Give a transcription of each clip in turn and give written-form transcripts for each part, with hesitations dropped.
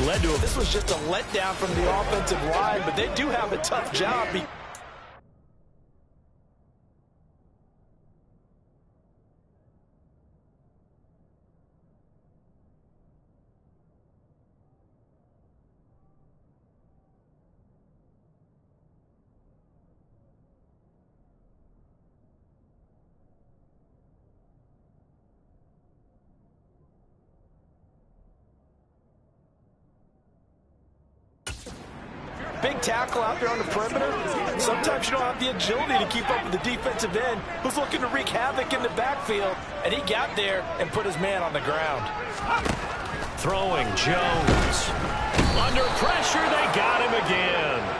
Led to a... This was just a letdown from the offensive line, but they do have a tough job. Big tackle out there on the perimeter. Sometimes you don't have the agility to keep up with the defensive end who's looking to wreak havoc in the backfield, and he got there and put his man on the ground. Throwing Jones. Under pressure, they got him again.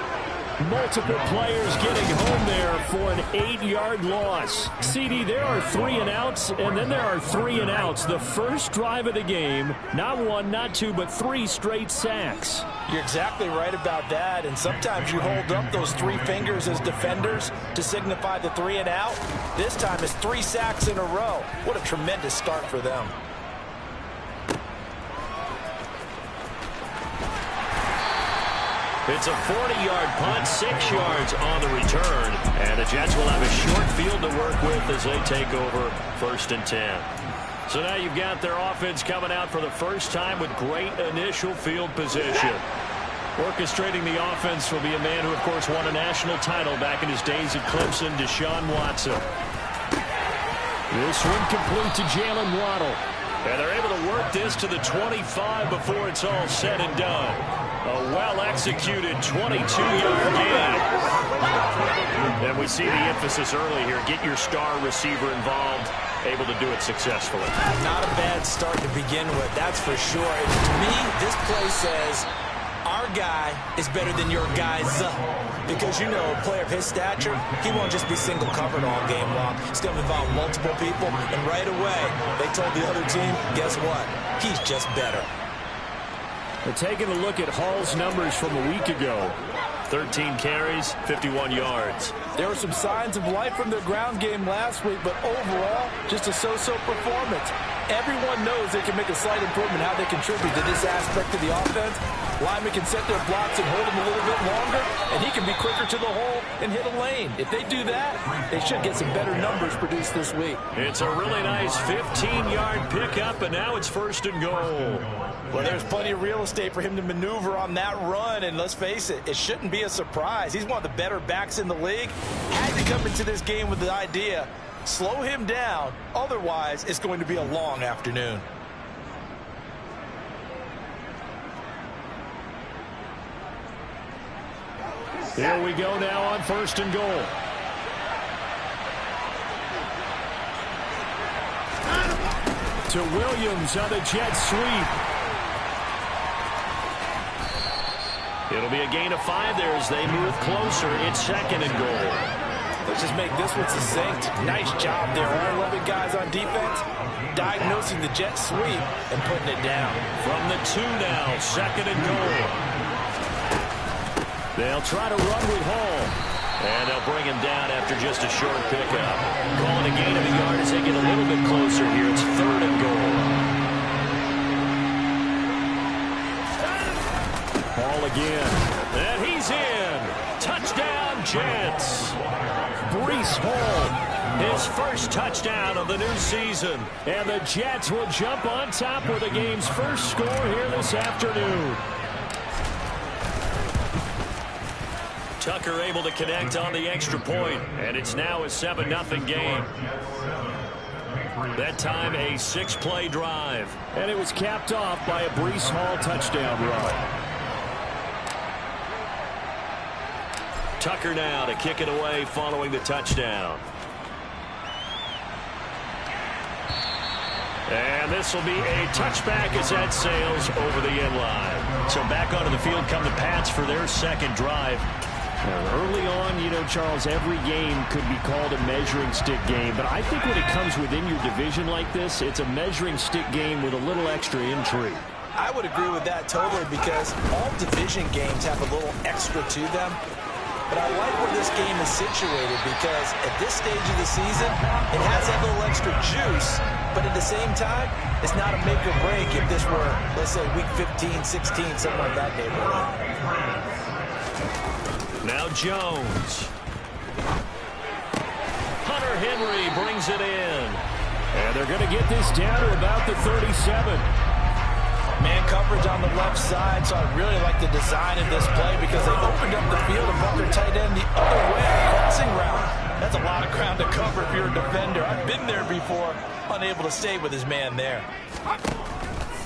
Multiple players getting home there for an 8-yard loss. CD, there are 3 and outs, and then there are 3 and outs. The first drive of the game, not 1, not 2, but 3 straight sacks. You're exactly right about that, and sometimes you hold up those 3 fingers as defenders to signify the 3 and out. This time it's 3 sacks in a row. What a tremendous start for them. It's a 40-yard punt, 6 yards on the return. And the Jets will have a short field to work with as they take over 1st and 10. So now you've got their offense coming out for the first time with great initial field position. Orchestrating the offense will be a man who, of course, won a national title back in his days at Clemson, Deshaun Watson. This one complete to Jalen Waddle. And they're able to work this to the 25 before it's all said and done. A well-executed 22-yard gain. And we see the emphasis early here. Get your star receiver involved. Able to do it successfully. Not a bad start to begin with, that's for sure. And to me, this play says our guy is better than your guys. Because, you know, a player of his stature, he won't just be single covered all game long. It's going to involve multiple people. And right away, they told the other team, guess what? He's just better. We're taking a look at Hall's numbers from a week ago. 13 carries, 51 yards. There were some signs of life from their ground game last week, but overall, just a so-so performance. Everyone knows they can make a slight improvement how they contribute to this aspect of the offense. Linemen can set their blocks and hold them a little bit longer, and he can be quicker to the hole and hit a lane. If they do that, they should get some better numbers produced this week. It's a really nice 15-yard pickup, and now it's 1st and goal. Well, there's plenty of real estate for him to maneuver on that run, and let's face it, it shouldn't be a surprise. He's one of the better backs in the league. Had to come into this game with the idea, slow him down, otherwise it's going to be a long afternoon. Here we go now on 1st and goal. To Williams on the jet sweep. It'll be a gain of 5 there as they move closer. It's 2nd and goal. Let's just make this one succinct. Nice job there, all 11 guys on defense, diagnosing the jet sweep and putting it down. From the 2 now, 2nd and goal. They'll try to run with Hall. And they'll bring him down after just a short pickup. Calling a gain of a yard as they get a little bit closer here. It's 3rd and goal. Hall again. And he's in. Touchdown, Jets. Breece Hall, his first touchdown of the new season. And the Jets will jump on top with the game's first score here this afternoon. Tucker able to connect on the extra point, and it's now a 7-0 game. That time a 6-play drive. And it was capped off by a Breece Hall touchdown run. Tucker now to kick it away following the touchdown. And this will be a touchback as that sails over the end line. So back onto the field come the Pats for their 2nd drive. Early on, you know, Charles, every game could be called a measuring stick game. But I think when it comes within your division like this, it's a measuring stick game with a little extra intrigue. I would agree with that totally because all division games have a little extra to them. But I like where this game is situated because at this stage of the season, it has that little extra juice but at the same time, it's not a make or break if this were, let's say, week 15, 16, something like that neighborhood. Now Jones. Hunter Henry brings it in. And they're going to get this down to about the 37. Man coverage on the left side, so I really like the design of this play because they opened up the field and brought their tight end the other way, crossing route. That's a lot of ground to cover if you're a defender. I've been there before, unable to stay with his man there.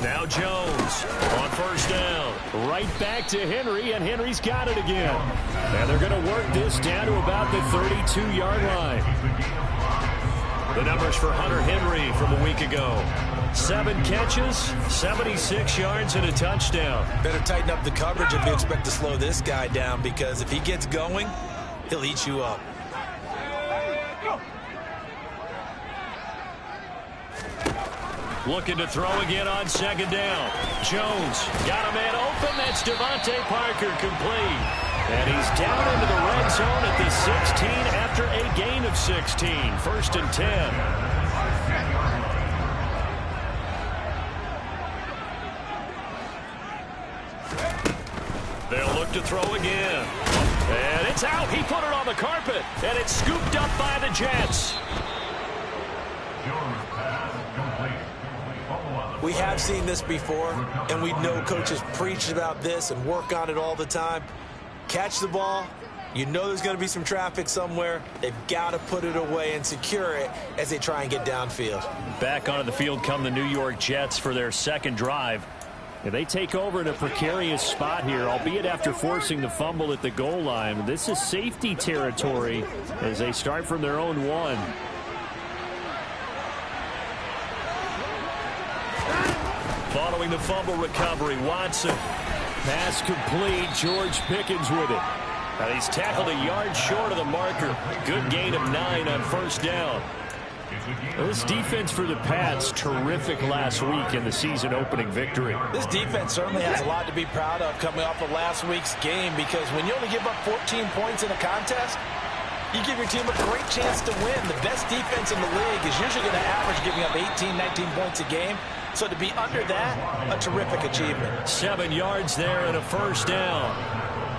Now Jones on first down. Right back to Henry, and Henry's got it again. And they're going to work this down to about the 32-yard line. The numbers for Hunter Henry from a week ago. 7 catches, 76 yards, and a touchdown. Better tighten up the coverage if you expect to slow this guy down, because if he gets going, he'll eat you up. Looking to throw again on second down. Jones got a man open. That's Devontae Parker, complete. And he's down into the red zone at the 16 after a gain of 16. 1st and 10. They'll look to throw again. And it's out. He put it on the carpet. And it's scooped up by the Jets. We have seen this before, and we know coaches preach about this and work on it all the time. Catch the ball. You know there's going to be some traffic somewhere. They've got to put it away and secure it as they try and get downfield. Back onto the field come the New York Jets for their second drive. And they take over in a precarious spot here, albeit after forcing the fumble at the goal line. This is safety territory as they start from their own 1. Following the fumble recovery, Watson. Pass complete. George Pickens with it. And he's tackled a yard short of the marker. Good gain of 9 on first down. Well, this defense for the Pats, terrific last week in the season opening victory. This defense certainly has a lot to be proud of coming off of last week's game, because when you only give up 14 points in a contest, you give your team a great chance to win. The best defense in the league is usually going to average giving up 18, 19 points a game. So to be under that, a terrific achievement. 7 yards there and a first down.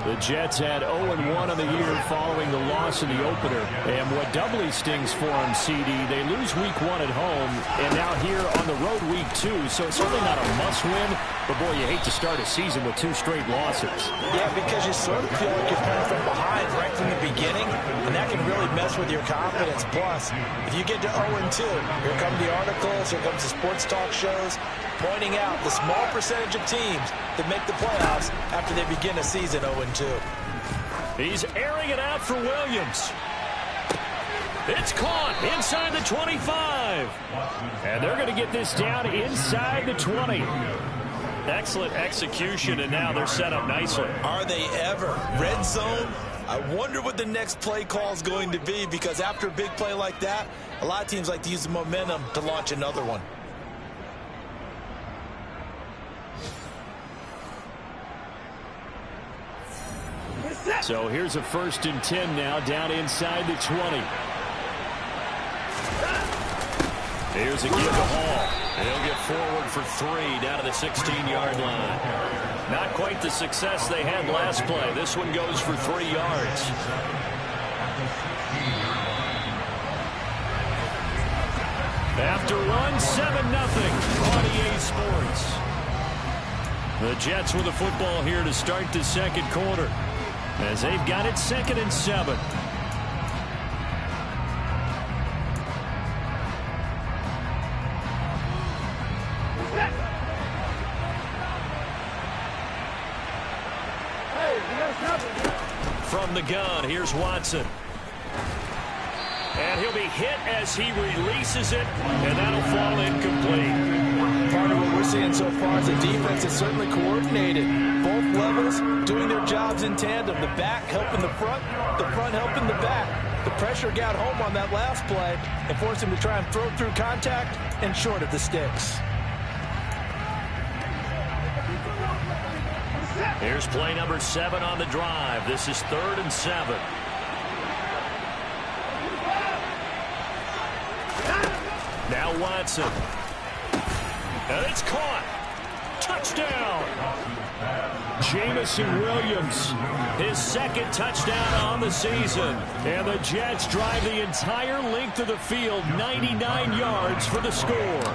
The Jets had 0-1 on the year following the loss in the opener. And what doubly stings for them, CD, they lose week 1 at home, and now here on the road week 2. So it's certainly not a must-win, but boy, you hate to start a season with 2 straight losses. Yeah, because you sort of feel like you're playing from behind right from the beginning, and that can really mess with your confidence. Plus, if you get to 0-2, here come the articles, here comes the sports talk shows, pointing out the small percentage of teams that make the playoffs after they begin a season 0-2. He's airing it out for Williams. It's caught inside the 25. And they're going to get this down inside the 20. Excellent execution, and now they're set up nicely. Are they ever? Red zone? I wonder what the next play call is going to be, because after a big play like that, a lot of teams like to use the momentum to launch another one. So here's a 1st and 10 now, down inside the 20. Here's a give to Hall. He'll get forward for 3 down to the 16-yard line. Not quite the success they had last play. This one goes for 3 yards. After one, 7-0 on EA Sports. The Jets with the football here to start the second quarter, as they've got it 2nd and 7. From the gun, here's Watson. And he'll be hit as he releases it, and that'll fall incomplete. Part of what we're seeing so far is the defense is certainly coordinated. Both levels doing their jobs in tandem. The back helping the front helping the back. The pressure got home on that last play and forced him to try and throw through contact and short of the sticks. Here's play number 7 on the drive. This is 3rd and 7. Now Watson. And it's caught. Touchdown. Jameson Williams, his second touchdown on the season. And the Jets drive the entire length of the field, 99 yards for the score.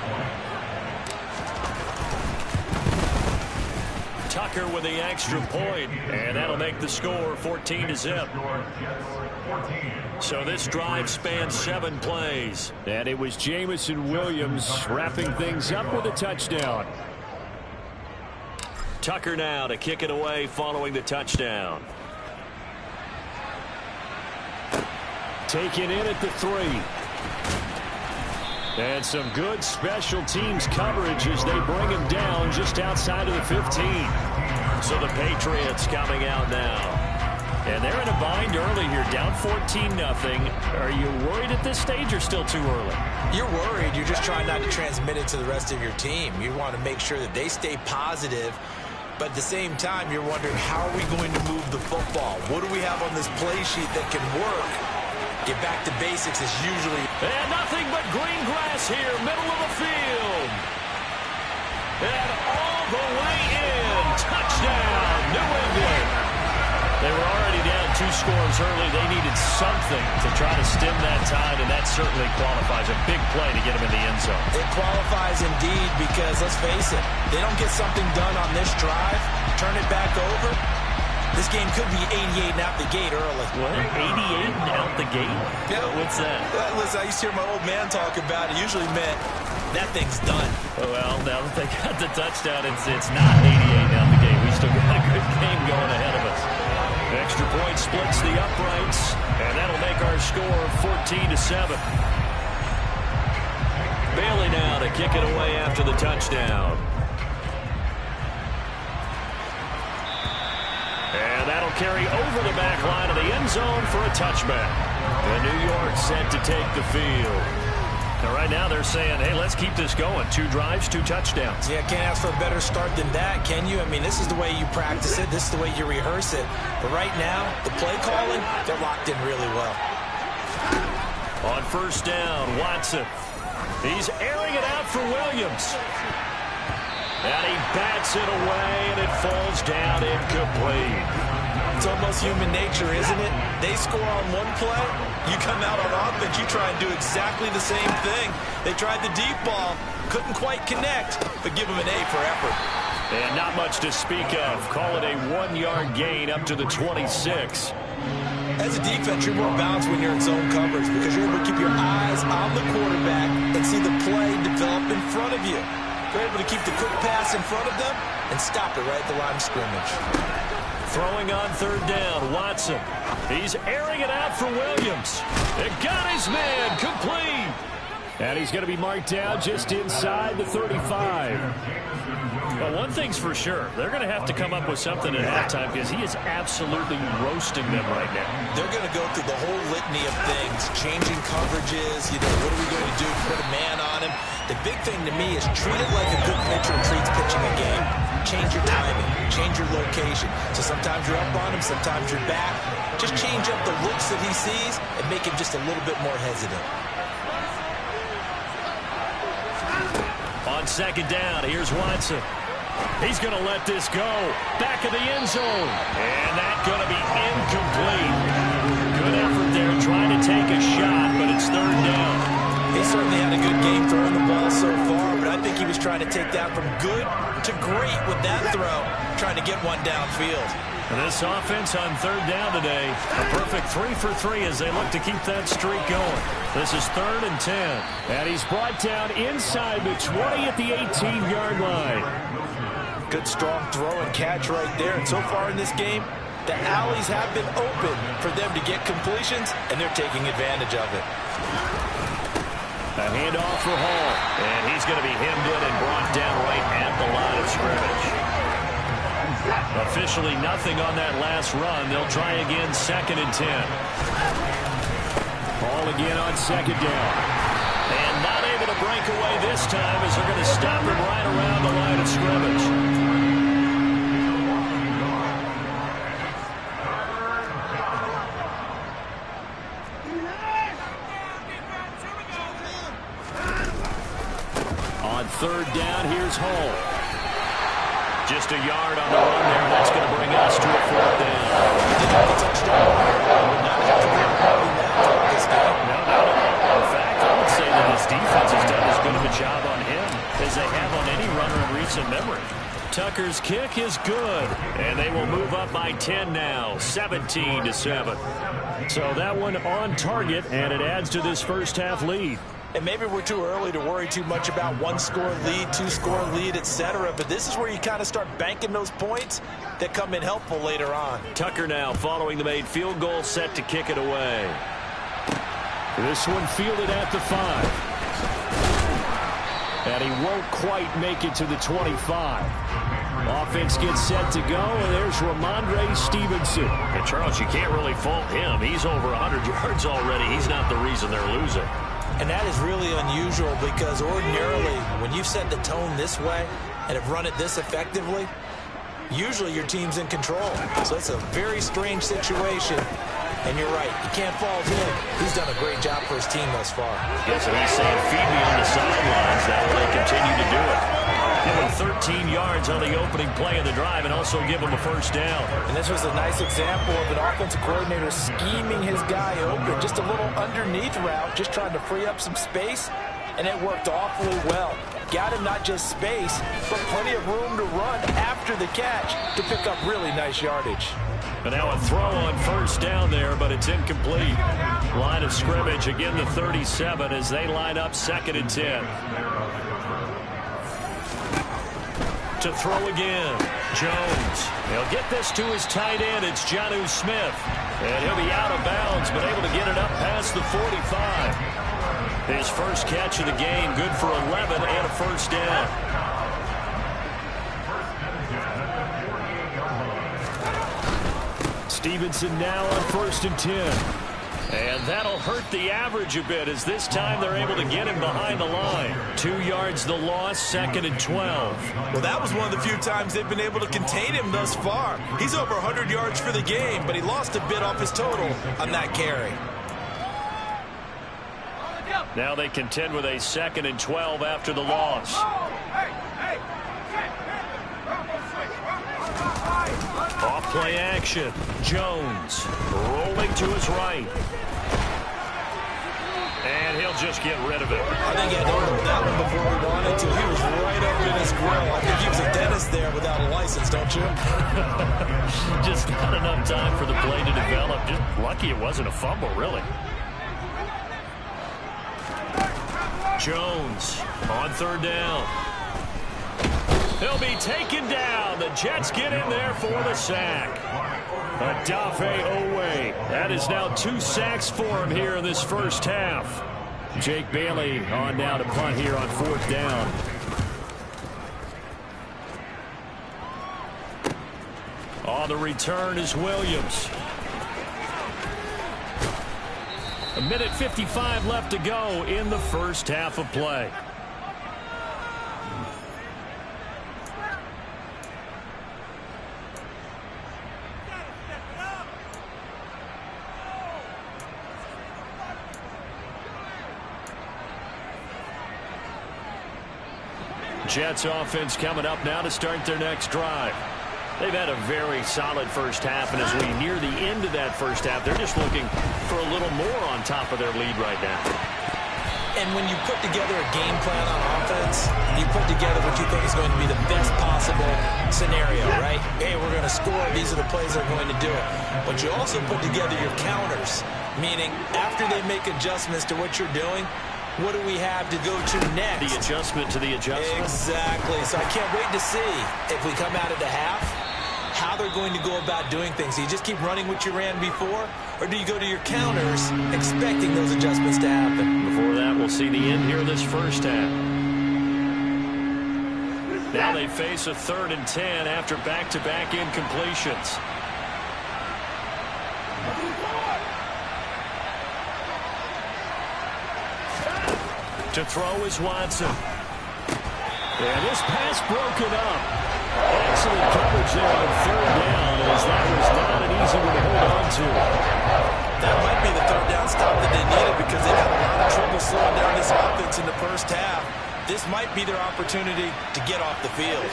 Tucker with the extra point, and that'll make the score 14-0. So this drive spans 7 plays. And it was Jameson Williams wrapping things up with a touchdown. Tucker now to kick it away following the touchdown. Taken in at the 3. And some good special teams coverage as they bring him down just outside of the 15. So the Patriots coming out now. And they're in a bind early here, down 14-0. Are you worried at this stage or still too early? You're worried. You're just trying not to transmit it to the rest of your team. You want to make sure that they stay positive. But at the same time, you're wondering, how are we going to move the football? What do we have on this play sheet that can work? Get back to basics is usually... And nothing but green grass here, middle of the field. And all the way in. Touchdown, New England. They were already down 2 scores early. They needed something to try to stem that tide, and that certainly qualifies. A big play to get them in the end zone. It qualifies indeed because, let's face it, they don't get something done on this drive, turn it back over, this game could be 88 and out the gate early. What? 88 and out the gate? Yeah. What's that? Listen, I used to hear my old man talk about it. Usually meant that thing's done. Well, now that they got the touchdown, it's not 88 out the gate. We still got a good game going ahead of us. Extra point splits the uprights, and that'll make our score 14-7. Bailey now to kick it away after the touchdown. And that'll carry over the back line of the end zone for a touchback. And New York set to take the field. Now, right now they're saying, hey, let's keep this going. 2 drives, 2 touchdowns. Yeah, can't ask for a better start than that, can you? I mean, this is the way you practice it. This is the way you rehearse it. But right now, the play calling, they're locked in really well. On first down, Watson. He's airing it out for Williams. And he bats it away, and it falls down incomplete. It's almost human nature, isn't it? They score on one play, you come out on offense, you try and do exactly the same thing. They tried the deep ball, couldn't quite connect, but give them an A for effort. And not much to speak of. Call it a 1-yard gain up to the 26. As a defense, you're more balanced when you're in zone coverage because you're able to keep your eyes on the quarterback and see the play develop in front of you. You're able to keep the quick pass in front of them and stop it right at the line of scrimmage. Throwing on third down, Watson. He's airing it out for Williams. It got his man complete. And he's going to be marked down just inside the 35. Well, one thing's for sure. They're going to have to come up with something at halftime because he is absolutely roasting them right now. They're going to go through the whole litany of things, changing coverages, what are we going to do, put a man on him. The big thing to me is treat it like a good pitcher treats pitching a game. Change your timing, change your location. So sometimes you're up on him, sometimes you're back. Just change up the looks that he sees and make him just a little bit more hesitant. On second down, here's Watson. He's going to let this go. Back of the end zone. And that's going to be incomplete. Good effort there trying to take a shot, but it's third down. He certainly had a good game throwing the ball so far, but I think he was trying to take that from good to great with that throw, trying to get one downfield. And this offense on third down today, a perfect 3 for 3 as they look to keep that streak going. This is 3rd and 10. And he's brought down inside the 20 at the 18-yard line. Good strong throw and catch right there. And so far in this game, the alleys have been open for them to get completions, and they're taking advantage of it. A handoff for Hall. And he's going to be hemmed in and brought down right at the line of scrimmage. Officially nothing on that last run. They'll try again 2nd and 10. Hall again on second down. And not able to break away this time as they're going to stop him right around the line of scrimmage. third down. Here's Hall. Just a yard on the run there. That's going to bring us to a fourth down. He did have the touchdown. Would not have to be involved in that this game. No. In fact, I would say that his defense has done as good of a job on him as they have on any runner in recent memory. Tucker's kick is good, and they will move up by 10 now, 17-7. So that one on target, and it adds to this first half lead. And maybe we're too early to worry too much about one-score lead, two-score lead, etc. But this is where you kind of start banking those points that come in helpful later on. Tucker now following the made field goal, set to kick it away. This one fielded at the 5. And he won't quite make it to the 25. Offense gets set to go, and there's Ramondre Stevenson. And Charles, you can't really fault him. He's over 100 yards already. He's not the reason they're losing. And that is really unusual because ordinarily when you've set the tone this way and have run it this effectively, usually your team's in control. So it's a very strange situation. And you're right, you can't fault him. He's done a great job for his team thus far. Yes, and he's saying, feed me on the sidelines. That way they continue to do it. Give him 13 yards on the opening play of the drive and also give him a first down. And this was a nice example of an offensive coordinator scheming his guy open. Just a little underneath route, just trying to free up some space, and it worked awfully well. Got him not just space, but plenty of room to run after the catch to pick up really nice yardage. And now a throw on first down there, but it's incomplete. Line of scrimmage, again the 37 as they line up 2nd and 10. To throw again, Jones. He'll get this to his tight end. It's Jonnu Smith. And he'll be out of bounds, but able to get it up past the 45. His first catch of the game, good for 11 and a first down. Stevenson now on 1st and 10. And that'll hurt the average a bit as this time they're able to get him behind the line. 2 yards the loss, 2nd and 12. Well, that was one of the few times they've been able to contain him thus far. He's over 100 yards for the game, but he lost a bit off his total on that carry. Now they contend with a 2nd and 12 after the loss. Off play action. Jones rolling to his right. And he'll just get rid of it. I think he had to hold that one before he wanted to. He was right up in his grill. I think he was a dentist there without a license, don't you? Just not enough time for the play to develop. Just lucky it wasn't a fumble, really. Jones on 3rd down. He'll be taken down. The Jets get in there for the sack. Odafe Oweh. That is now 2 sacks for him here in this first half. Jake Bailey on now to punt here on 4th down. On the return is Williams. 1:55 left to go in the first half of play. Jets offense coming up now to start their next drive. They've had a very solid first half, and as we near the end of that first half, they're just looking for a little more on top of their lead right now. And when you put together a game plan on offense, you put together what you think is going to be the best possible scenario, right? Hey, we're going to score. These are the plays that are going to do it. But you also put together your counters, meaning after they make adjustments to what you're doing, what do we have to go to next? The adjustment to the adjustment. Exactly. So I can't wait to see if we come out of the half, how they're going to go about doing things. Do you just keep running what you ran before, or do you go to your counters expecting those adjustments to happen? Before that, we'll see the end here of this first half. Now they face a 3rd and 10 after back-to-back incompletions. To throw is Watson. And this pass broken up. Excellent coverage there on 3rd down, as that was not an easy one to hold on to. That might be the 3rd down stop that they needed because they had a lot of trouble slowing down this offense in the first half. this might be their opportunity to get off the field.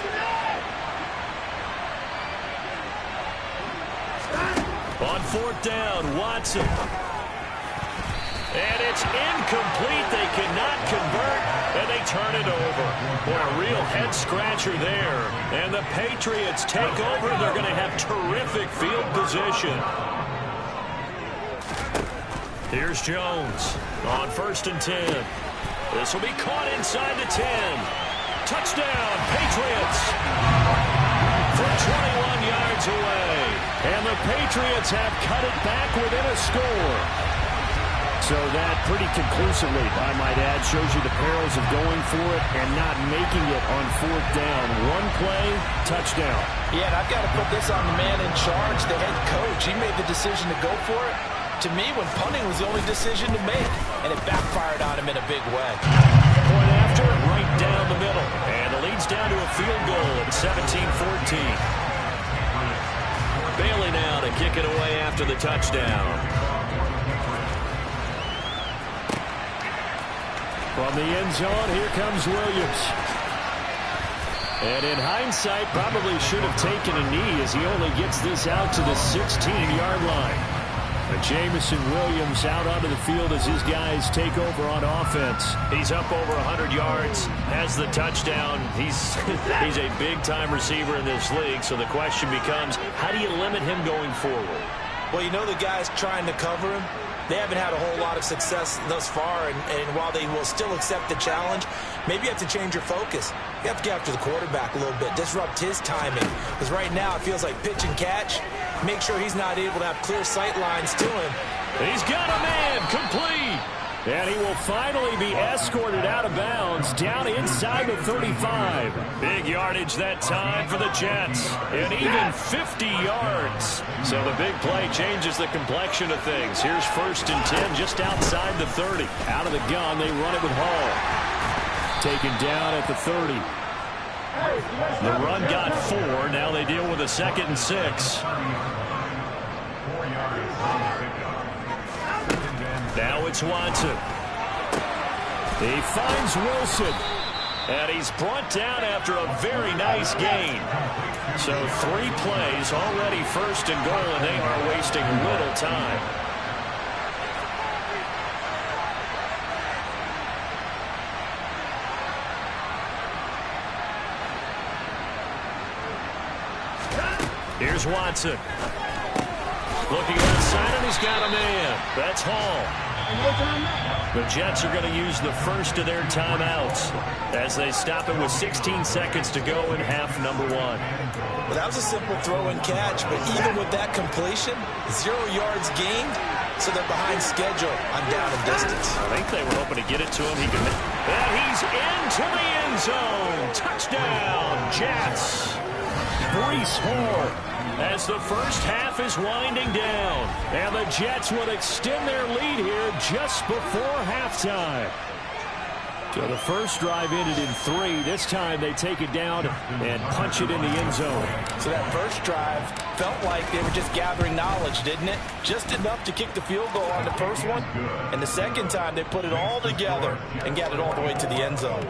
On fourth down, Watson. And it's incomplete. They cannot convert, and they turn it over. Boy, a real head-scratcher there. And the Patriots take over. They're going to have terrific field position. Here's Jones on 1st and 10. This will be caught inside the 10. Touchdown, Patriots. From 21 yards away. And the Patriots have cut it back within a score. So that pretty conclusively, I might add, shows you the perils of going for it and not making it on fourth down. One play, touchdown. Yeah, and I've got to put this on the man in charge, the head coach. He made the decision to go for it. To me, when punting was the only decision to make, and it backfired on him in a big way. Point after, right down the middle. And the lead's down to a field goal at 17-14. Bailey now to kick it away after the touchdown. From the end zone, here comes Williams. And in hindsight, probably should have taken a knee as he only gets this out to the 16-yard line. But Jameson Williams out onto the field as his guys take over on offense. He's up over 100 yards, has the touchdown. He's a big-time receiver in this league, so the question becomes, how do you limit him going forward? Well, you know the guys trying to cover him. They haven't had a whole lot of success thus far, and while they will still accept the challenge, maybe you have to change your focus. You have to get after the quarterback a little bit, disrupt his timing. Because right now it feels like pitch and catch. Make sure he's not able to have clear sight lines to him. He's got a man, complete. And he will finally be escorted out of bounds down inside the 35. Big yardage that time for the Jets. And even 50 yards. So the big play changes the complexion of things. Here's 1st and 10 just outside the 30. Out of the gun, they run it with Hall. Taken down at the 30. The run got 4. Now they deal with a 2nd and 6. Now it's Watson. He finds Wilson. And he's brought down after a very nice gain. So 3 plays, already 1st and goal, and they are wasting little time. Here's Watson. Looking outside, and he's got a man. That's Hall. The Jets are going to use the first of their timeouts as they stop it with 16 seconds to go in half number 1. Well, that was a simple throw and catch, but even with that completion, 0 yards gained, so they're behind schedule on down and distance. I think they were hoping to get it to him. And he's into the end zone. Touchdown, Jets. Breece Hall. As the first half is winding down. And the Jets will extend their lead here just before halftime. So the first drive ended in 3. This time they take it down and punch it in the end zone. So that first drive felt like they were just gathering knowledge, didn't it? Just enough to kick the field goal on the first one. And the second time they put it all together and got it all the way to the end zone.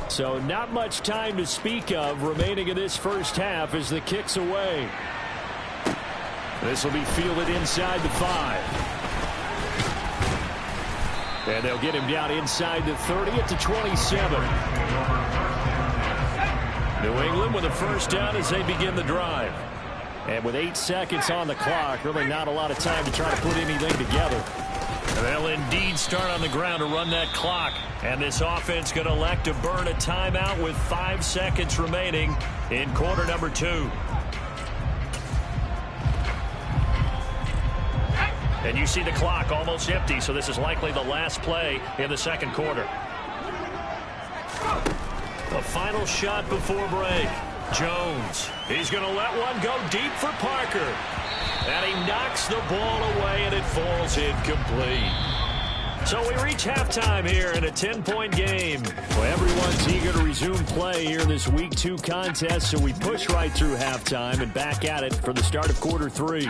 So not much time to speak of remaining in this first half as the kick's away. This will be fielded inside the 5. And they'll get him down inside the 30 at the 27. New England with a first down as they begin the drive. And with 8 seconds on the clock, really not a lot of time to try to put anything together. They'll indeed start on the ground to run that clock. And this offense going to elect to burn a timeout with 5 seconds remaining in quarter number 2. And you see the clock almost empty, so this is likely the last play in the second quarter. The final shot before break. Jones. He's going to let one go deep for Parker. And he knocks the ball away, and it falls incomplete. So we reach halftime here in a 10-point game. Well, everyone's eager to resume play here in this Week 2 contest, so we push right through halftime and back at it for the start of quarter 3.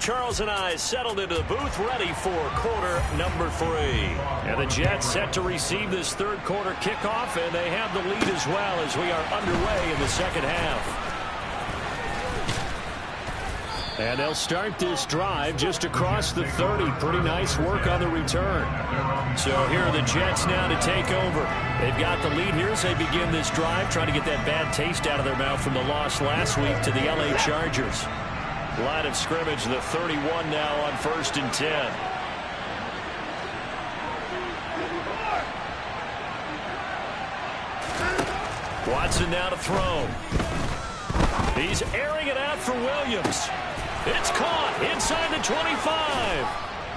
Charles and I settled into the booth ready for quarter number 3. And the Jets set to receive this third quarter kickoff, and they have the lead as well as we are underway in the second half. And they'll start this drive just across the 30. Pretty nice work on the return. So here are the Jets now to take over. They've got the lead here as they begin this drive, trying to get that bad taste out of their mouth from the loss last week to the LA Chargers. Line of scrimmage, the 31 now on 1st and 10. Watson now to throw. He's airing it out for Williams. It's caught inside the 25.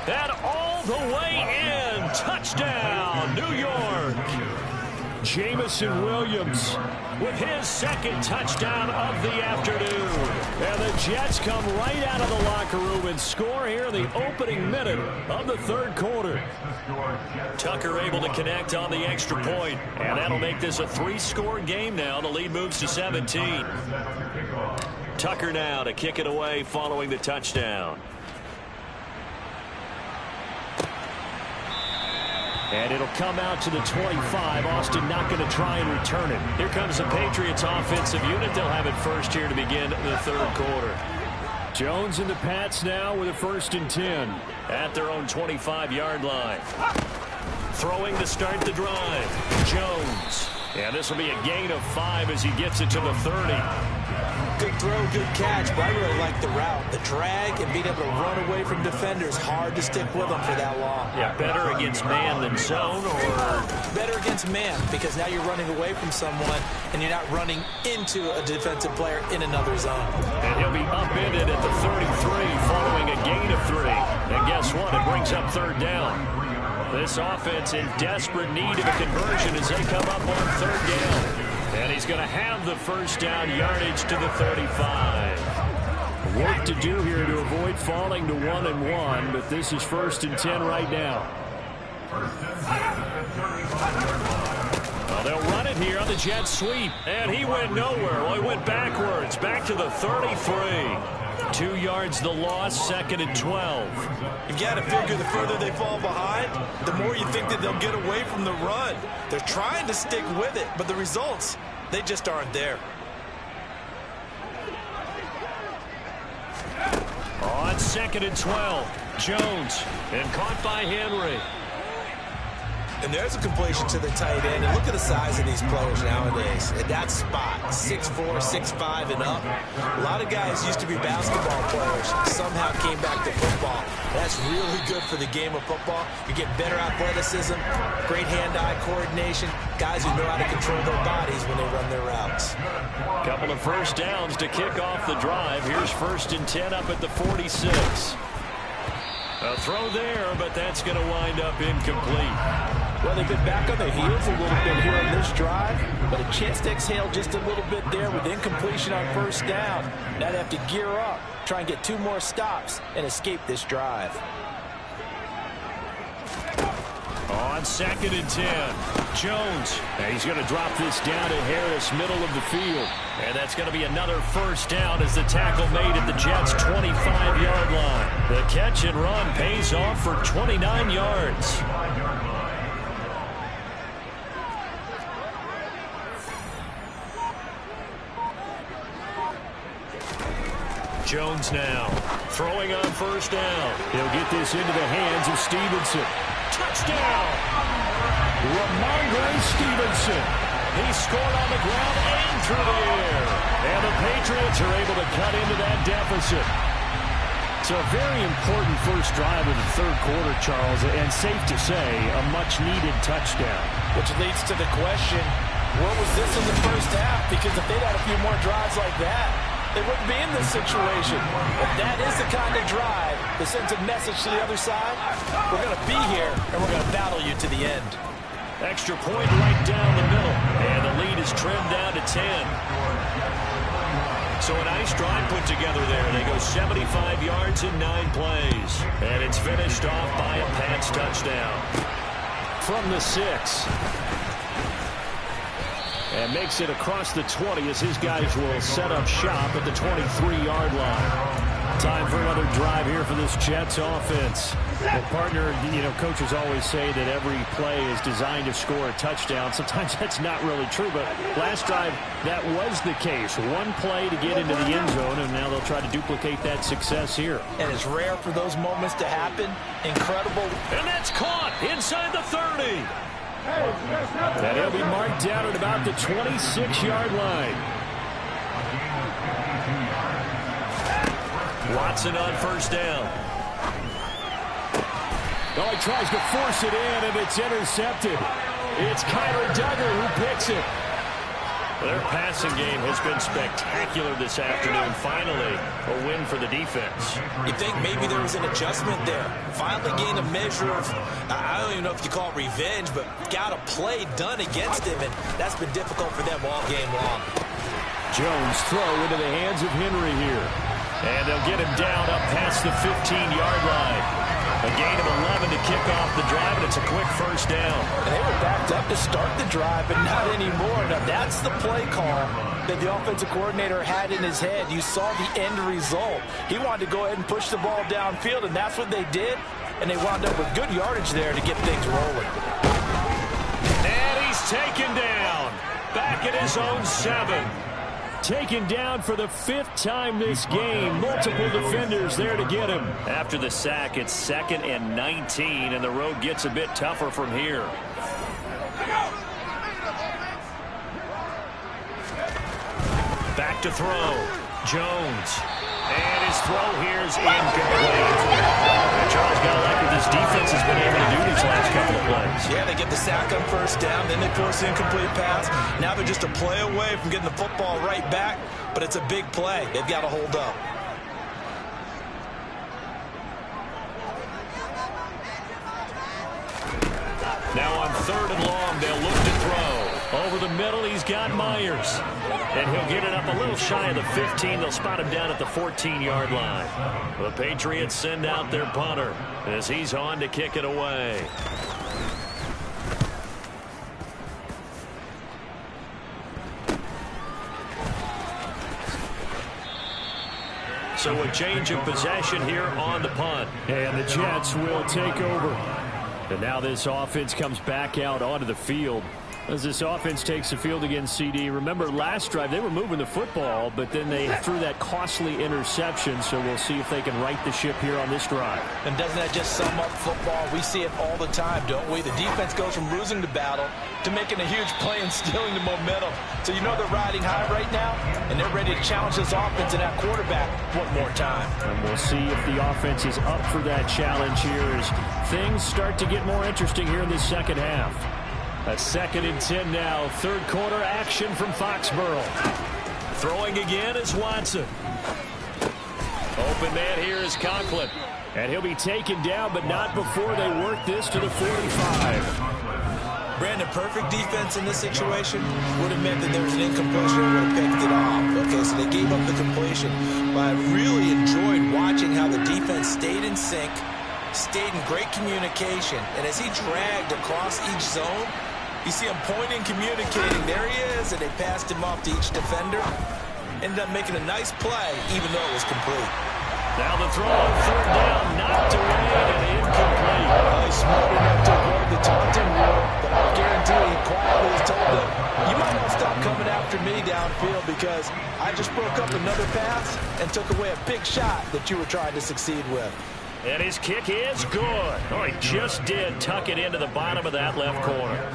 And all the way in. Touchdown, New York. Jamison Williams with his second touchdown of the afternoon. And the Jets come right out of the locker room and score here in the opening minute of the third quarter. Tucker able to connect on the extra point, and that'll make this a 3-score game now. The lead moves to 17. Tucker now to kick it away following the touchdown. And it'll come out to the 25. Austin not going to try and return it. Here comes the Patriots offensive unit. They'll have it first here to begin the third quarter. Jones and the Pats now with a 1st and 10 at their own 25-yard line. Throwing to start the drive. Jones. And this will be a gain of 5 as he gets it to the 30. Good throw, good catch, but I really like the route. The drag and being able to run away from defenders, hard to stick with them for that long. Yeah, better against man than zone, or? Better against man, because now you're running away from someone and you're not running into a defensive player in another zone. And he'll be upended at the 33 following a gain of 3. And guess what? It brings up 3rd down. This offense in desperate need of a conversion as they come up on 3rd down. And he's going to have the first down yardage to the 35. Work to do here to avoid falling to 1-1, but this is 1st and 10 right now. Well, they'll run it here on the jet sweep, and he went nowhere. Well, he went backwards, back to the 33. 2 yards the loss, 2nd and 12. You've got to figure the further they fall behind, the more you think that they'll get away from the run. They're trying to stick with it, but the results, they just aren't there. On 2nd and 12, Jones, and caught by Henry. And there's a completion to the tight end. And look at the size of these players nowadays. At that spot, 6'4", 6'5", and up. A lot of guys used to be basketball players. Somehow came back to football. That's really good for the game of football. You get better athleticism, great hand-eye coordination, guys who know how to control their bodies when they run their routes. Couple of first downs to kick off the drive. Here's 1st and 10 up at the 46. A throw there, but that's going to wind up incomplete. Well, they've been back on their heels a little bit here on this drive, but a chance to exhale just a little bit there with incompletion on 1st down. Now they have to gear up, try and get 2 more stops, and escape this drive. On 2nd and 10, Jones. And he's going to drop this down to Harris, middle of the field. And that's going to be another first down as the tackle made at the Jets' 25-yard line. The catch and run pays off for 29 yards. Jones now throwing on 1st down. He'll get this into the hands of Stevenson. Touchdown! Ramondre Stevenson. He scored on the ground and through the air. And the Patriots are able to cut into that deficit. It's a very important first drive of the third quarter, Charles, and safe to say, a much-needed touchdown. Which leads to the question, what was this in the first half? Because if they'd had a few more drives like that, they wouldn't be in this situation. But that is the kind of drive that sends a message to the other side. We're going to be here, and we're going to battle you to the end. Extra point right down the middle. And the lead is trimmed down to 10. So a nice drive put together there. They go 75 yards in 9 plays. And it's finished off by a Pats touchdown. From the 6. And makes it across the 20 as his guys will set up shop at the 23-yard line. Time for another drive here for this Jets offense. Well, partner, coaches always say that every play is designed to score a touchdown. Sometimes that's not really true, but last drive, that was the case. One play to get into the end zone, and now they'll try to duplicate that success here. And it's rare for those moments to happen. Incredible. And that's caught inside the 30. And he'll be marked down at about the 26-yard line. Watson on first down. Oh, he tries to force it in, and it's intercepted. It's Kyler Duggar who picks it. Their passing game has been spectacular this afternoon. Finally, a win for the defense. You think maybe there was an adjustment there. Finally gained a measure of, I don't even know if you call it revenge, but got a play done against him, and that's been difficult for them all game long. Jones throw into the hands of Henry here. And they'll get him down up past the 15-yard line. A gain of 11 to kick off the drive, and it's a quick first down. And they were backed up to start the drive, but not anymore. Now, that's the play call that the offensive coordinator had in his head. You saw the end result. He wanted to go ahead and push the ball downfield, and that's what they did. And they wound up with good yardage there to get things rolling. And he's taken down. Back at his own 7. Taken down for the 5th time this game. Multiple defenders there to get him. After the sack, it's 2nd and 19, and the road gets a bit tougher from here. Back to throw. Jones. And his throw here is incomplete. And Charles got to like what this defense has been able to do these last couple of plays. Yeah, they get the sack on first down, then they force the incomplete pass. Now they're just a play away from getting the football right back, but it's a big play. They've got to hold up. Now on 3rd and long, they'll look to throw. Over the middle, he's got Myers. And he'll get it up a little shy of the 15. They'll spot him down at the 14-yard line. The Patriots send out their punter as he's on to kick it away. So a change of possession here on the punt. And the Jets will take over. And now this offense comes back out onto the field. As this offense takes the field against CD, remember last drive they were moving the football, but then they threw that costly interception, so we'll see if they can right the ship here on this drive. And doesn't that just sum up football? We see it all the time, don't we? The defense goes from losing the battle to making a huge play and stealing the momentum. So you know they're riding high right now, and they're ready to challenge this offense and that quarterback one more time. And we'll see if the offense is up for that challenge here as things start to get more interesting here in this second half. A 2nd and 10 now. 3rd quarter action from Foxborough. Throwing again is Watson. Open man here is Conklin. And he'll be taken down, but not before they work this to the 45. Brandon, perfect defense in this situation would have meant that there was an incompletion and would have picked it off. Okay, so they gave up the completion. But I really enjoyed watching how the defense stayed in sync, stayed in great communication, and as he dragged across each zone, you see him pointing, communicating. There he is, and they passed him off to each defender. Ended up making a nice play, even though it was complete. Now the throw on 3rd down, knocked away and incomplete. Well, he's smart enough to avoid the taunting rule, but I guarantee he quietly has told them, you might want to stop coming after me downfield because I just broke up another pass and took away a big shot that you were trying to succeed with. And his kick is good. Oh, he just did tuck it into the bottom of that left corner.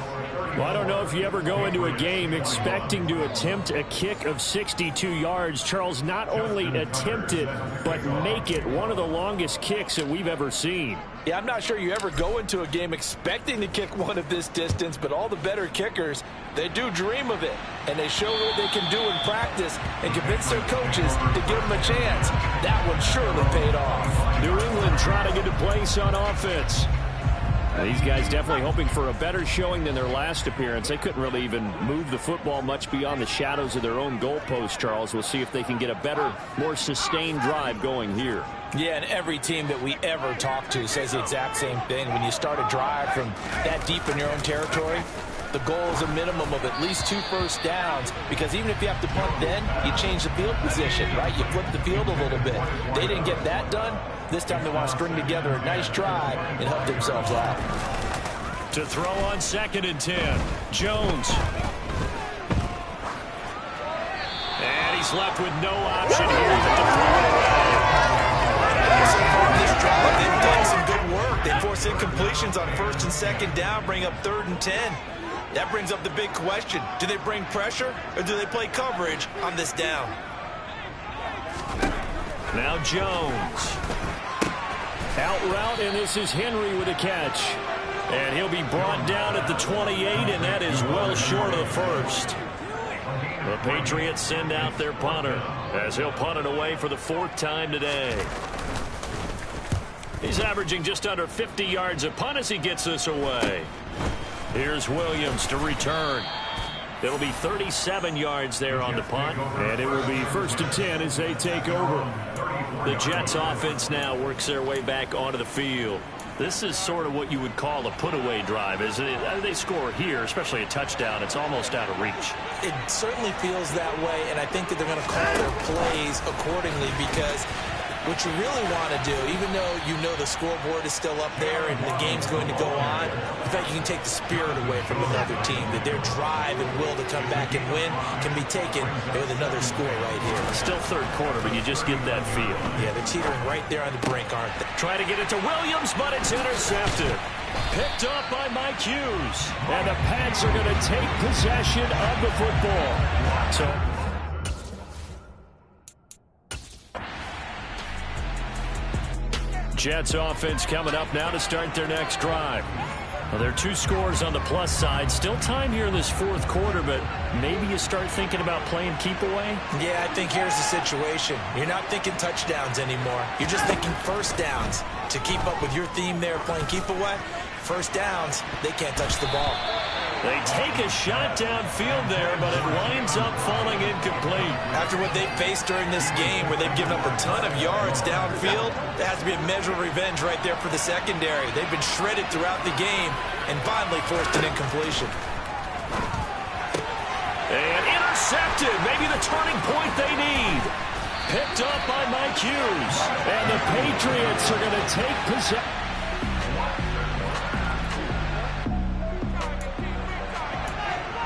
Well, I don't know if you ever go into a game expecting to attempt a kick of 62 yards. Charles, not only attempt it, but make it one of the longest kicks that we've ever seen. Yeah, I'm not sure you ever go into a game expecting to kick one of this distance, but all the better kickers, they do dream of it. And they show what they can do in practice and convince their coaches to give them a chance. That one surely paid off. New England trying to get a place on offense. These guys definitely hoping for a better showing than their last appearance. They couldn't really even move the football much beyond the shadows of their own goalpost, Charles. We'll see if they can get a better, more sustained drive going here. Yeah, and every team that we ever talk to says the exact same thing. When you start a drive from that deep in your own territory, The goal is a minimum of at least 2 first downs, because even if you have to punt then, you change the field position, right? You flip the field a little bit. They didn't get that done. This time they want to string together a nice drive and help themselves out. To throw on 2nd and 10, Jones. And he's left with no option here but to throw it away. So far in this drive, they've done some good work. They force incompletions on 1st and 2nd down, bring up 3rd and 10. That brings up the big question. Do they bring pressure or do they play coverage on this down? Now Jones. Out route, and this is Henry with a catch. And he'll be brought down at the 28, and that is well short of the first. The Patriots send out their punter as he'll punt it away for the 4th time today. He's averaging just under 50 yards a punt as he gets this away. Here's Williams to return. It'll be 37 yards there on the punt, and it will be 1st and 10 as they take over. The Jets offense now works their way back onto the field. This is sort of what you would call a put-away drive, isn't it? They score here, especially a touchdown. It's almost out of reach. It certainly feels that way, and I think that they're going to call their plays accordingly, because what you really want to do, even though you know the scoreboard is still up there and the game's going to go on, in fact, you can take the spirit away from another team, that their drive and will to come back and win can be taken with another score right here. Still 3rd quarter, but you just get that feel. Yeah, they're teetering right there on the brink, aren't they? Trying to get it to Williams, but it's intercepted. Picked up by Mike Hughes. And the Pats are going to take possession of the football. So Jets offense coming up now to start their next drive. Well, there are 2 scores on the plus side. Still time here in this 4th quarter, but maybe you start thinking about playing keep away? Yeah, I think here's the situation. You're not thinking touchdowns anymore. You're just thinking first downs. To keep up with your theme there, playing keep away, first downs, they can't touch the ball. They take a shot downfield there, but it winds up falling incomplete. After what they've faced during this game, where they've given up a ton of yards downfield, there has to be a measure of revenge right there for the secondary. They've been shredded throughout the game and finally forced an incompletion. And intercepted, maybe the turning point they need. Picked up by Mike Hughes. And the Patriots are going to take possession.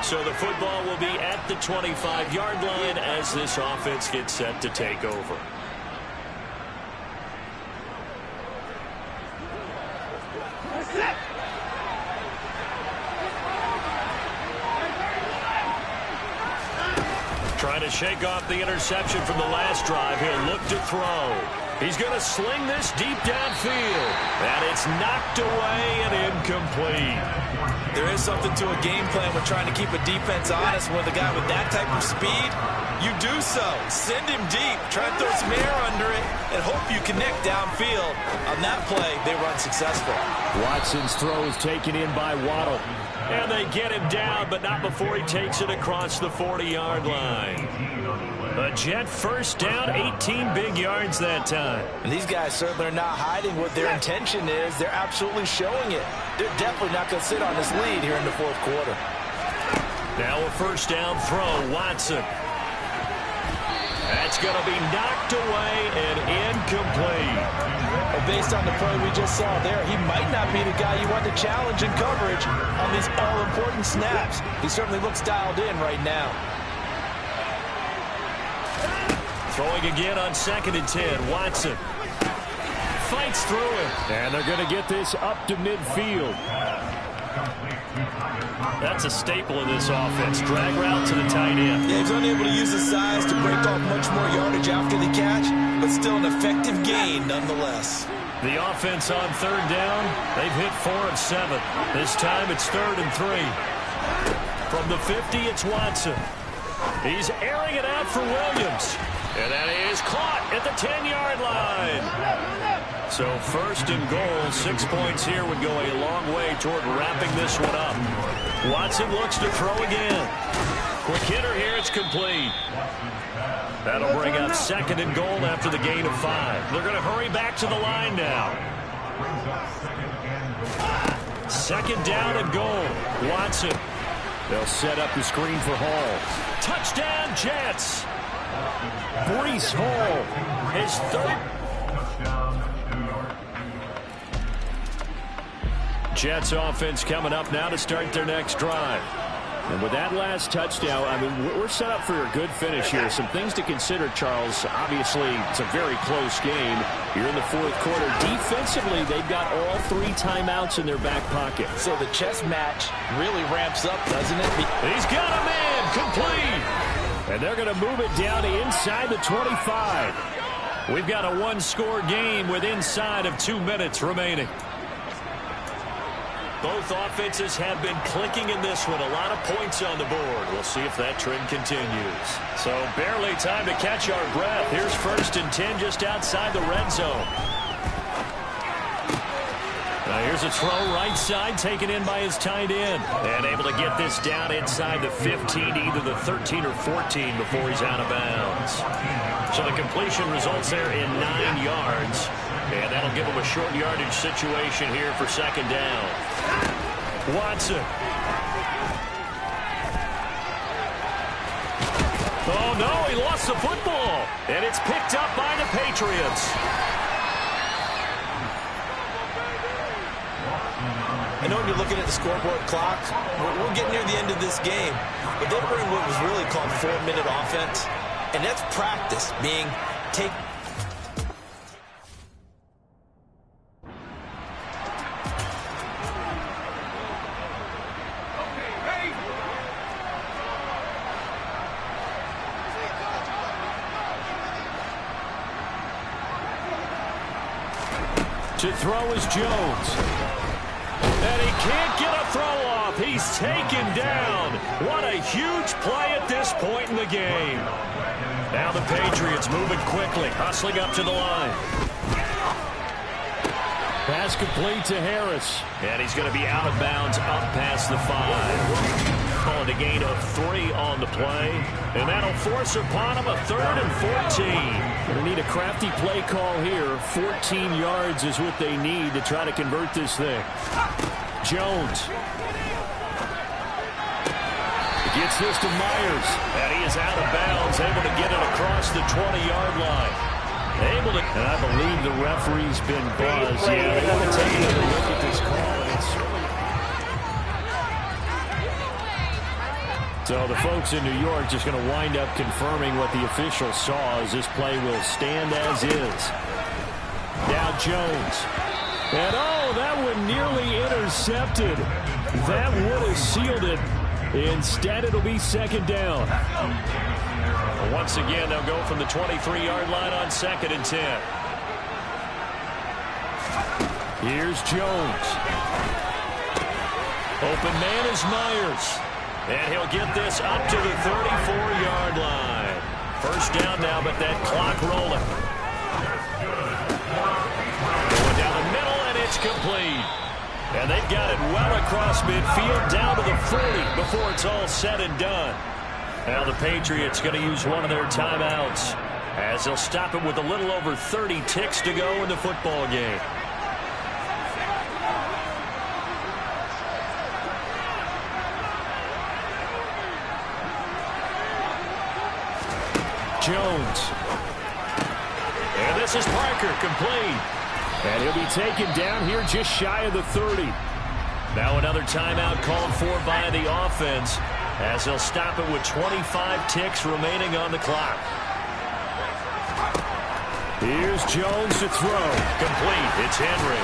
So the football will be at the 25-yard line as this offense gets set to take over. Trying to shake off the interception from the last drive. He'll look to throw. He's going to sling this deep downfield. And it's knocked away and incomplete. There is something to a game plan with trying to keep a defense honest with a guy with that type of speed. You do so. Send him deep. Try and throw some air under it and hope you connect downfield. On that play, they run successful. Watson's throw is taken in by Waddle. And they get him down, but not before he takes it across the 40-yard line. A Jet first down, 18 big yards that time. And these guys certainly are not hiding what their intention is. They're absolutely showing it. They're definitely not going to sit on this lead here in the 4th quarter. Now a first down throw, Watson. That's going to be knocked away and incomplete. Well, based on the play we just saw there, he might not be the guy you want to challenge in coverage on these all-important snaps. He certainly looks dialed in right now. Throwing again on 2nd and 10, Watson. Fights through it. And they're going to get this up to midfield. That's a staple of this offense. Drag route to the tight end. Yeah, he's unable to use his size to break off much more yardage after the catch, but still an effective gain nonetheless. The offense on 3rd down, they've hit 4 of 7. This time it's 3rd and 3. From the 50, it's Watson. He's airing it out for Williams. And that is caught at the 10-yard line. So 1st and goal, 6 points here would go a long way toward wrapping this one up. Watson looks to throw again. Quick hitter here, it's complete. That'll bring up 2nd and goal after the gain of 5. They're going to hurry back to the line now. 2nd down and goal. Watson They'll set up the screen for Hall. Touchdown, Jets. Breece Hall, his third. Jets offense coming up now to start their next drive. And with that last touchdown, I mean, we're set up for a good finish here. Some things to consider, Charles. Obviously, it's a very close game. You're in the fourth quarter. Defensively, they've got all 3 timeouts in their back pocket. So the chess match really ramps up, doesn't it? He's got a man complete. And they're going to move it down to inside the 25. We've got a 1-score game with inside of 2 minutes remaining. Both offenses have been clicking in this one. A lot of points on the board. We'll see if that trend continues. So barely time to catch our breath. Here's 1st and 10 just outside the red zone. Now here's a throw right side taken in by his tight end. And able to get this down inside the 15, either the 13 or 14 before he's out of bounds. So the completion results there in 9 yards. And that'll give him a short yardage situation here for 2nd down. Watson. Oh, no, he lost the football. And it's picked up by the Patriots. I know when you're looking at the scoreboard clock, we're getting near the end of this game. But they bring what was really called 4-minute offense. And that's practice being taken. To throw is Jones. And he can't get a throw off. He's taken down. What a huge play at this point in the game. Now the Patriots moving quickly, hustling up to the line. Pass complete to Harris. And he's going to be out of bounds up past the 5. Calling a gain of 3 on the play. And that'll force upon him a 3rd and 14. They need a crafty play call here. 14 yards is what they need to try to convert this thing. Jones. Gets this to Myers. And he is out of bounds, able to get it across the 20-yard line. Able to, and I believe the referee's been buzzed. Yeah, they want to take another look at this call. So the folks in New York just going to wind up confirming what the official saw, as this play will stand as is. Now Jones. And oh, that one nearly intercepted. That would have sealed it. Instead, it'll be 2nd down. Once again, they'll go from the 23-yard line on 2nd and 10. Here's Jones. Open man is Myers. And he'll get this up to the 34-yard line. 1st down now, but that clock rolling. Going down the middle, and it's complete. And they've got it well across midfield, down to the 40 before it's all said and done. Now the Patriots going to use one of their timeouts, as they'll stop it with a little over 30 ticks to go in the football game. Jones. And this is Parker, complete. And he'll be taken down here just shy of the 30. Now another timeout called for by the offense, as they'll stop it with 25 ticks remaining on the clock. Here's Jones to throw. Complete. It's Henry.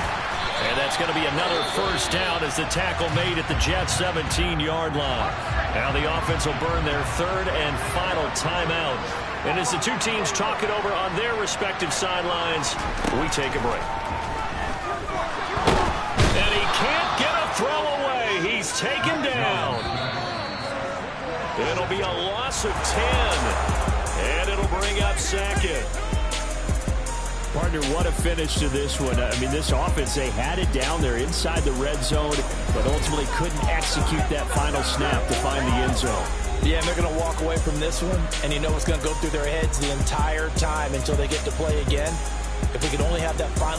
And that's going to be another 1st down as the tackle made at the Jets' 17-yard line. Now the offense will burn their 3rd and final timeout. And as the two teams talk it over on their respective sidelines, we take a break. And he can't get a throw away. He's taken down. It'll be a loss of 10. And it'll bring up 2nd. Partner, what a finish to this one. I mean, this offense, they had it down there inside the red zone, but ultimately couldn't execute that final snap to find the end zone. Yeah, and they're going to walk away from this one, and you know it's going to go through their heads the entire time until they get to play again. If we could only have that final